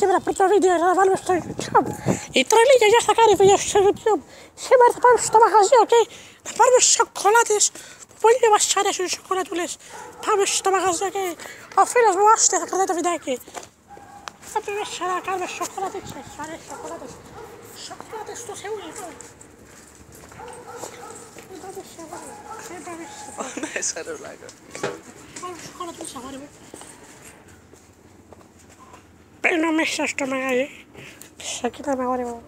Σήμερα πρώτο βίντεο να βάλουμε στο YouTube. Η τρελή γιαγιά θα κάνει βίντεο στο YouTube. Σήμερα θα πάμε στο μαγαζί, ok. Θα πάρουμε σοκολάτες που πολύ μας αρέσουν οι σοκολατούλες. Πάμε στο μαγαζί, ok. Ο φίλος μου άστε θα κρατάει το βιντεάκι. Θα πρέπει μέσα να κάνουμε σοκολάτες. Σου αρέσει σοκολάτες. Σοκολάτες στο Σεούλ, λοιπόν. Μέσα ρε βλάκα. Πάμε σοκολατούλες, αγόρι μου. Παίρνω μέσα στο μαγαζί. Σε κοίταμε, αγόρι μου.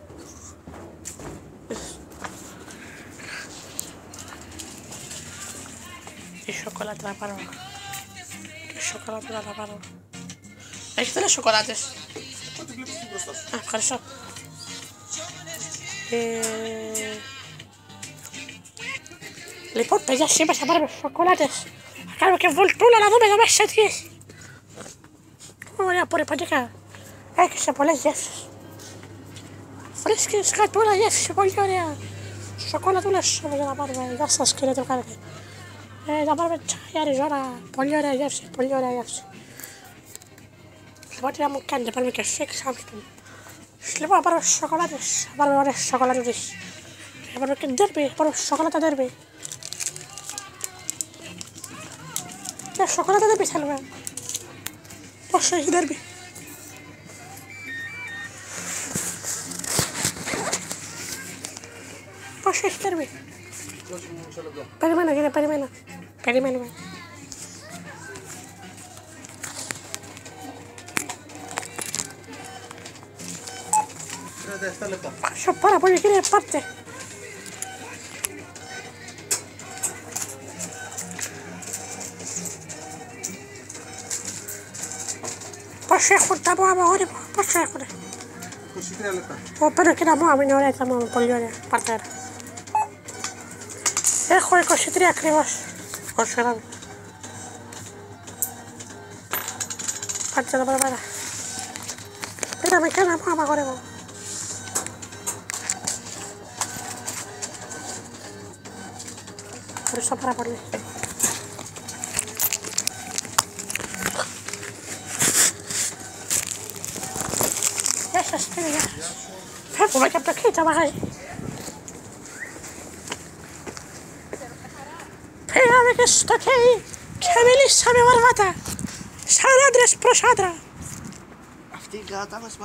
Τι σοκολάτα να πάρω. Τι σοκολάτα να πάρω. Έχετε άλλες σοκολάτες? Ό,τι βλέπεις την μπροστά σου. Α, ευχαριστώ. Λοιπόν, παιδιά, σήμερα θα πάρουμε σοκολάτες. Θα κάνουμε και βολτούλα να δούμε εδώ μέσα τι έχει. Ωραία, απορριπαντικά. Έχεις πολλές γεύσεις. Βρίσκεις κάτι όλα γεύσεις, πολύ ωραία. Σοκολατούλες για να πάρουμε. Γεια σας κύριε, τι κάνετε. Θα πάρουμε τσάι Αριζόνα. Πολύ ωραία γεύση, πολύ ωραία γεύση. Λοιπόν, τι να μου κάνετε, πάρουμε και σεξ άμστον. Λοιπόν, θα πάρουμε σοκολάτες. Θα πάρουμε ωραίες σοκολάτες. Θα πάρουμε και ντέρμπι, θα πάρουμε σοκολάτα ντέρμπι. Ναι, σοκολάτα ντέρμπι θέλουμε. Πόσο έχει ντέρμπι? Πόσο έχει ντέρμπι? Περιμένω κύριε, περιμένω. Περιμένουμε. Πόσο πάρα πολύ κύριε, πάρτε. Πόσο έχουν τα μόα μου, αγόρι μου, πόσο έχουνε? 23 λεπτά. Παίρνω και τα μόα μου, είναι ωραία τα μόα μου, πολύ ωραία. Πάρτε ένα. Έχω 23 ακριβώς. 21. Πάρτε εδώ πέρα. Πήραμε και ένα μόα μου, αγόρι μου. Ευχαριστώ πάρα πολύ. Γεια σας, φίλοι, γεια σας. Φεύγουμε και από το κοίτα μαγαζί. Πήγαμε και στο κέι και μιλήσαμε βαρβάτα. Σαν άντρες προς άντρα. Αυτή η γάτα μας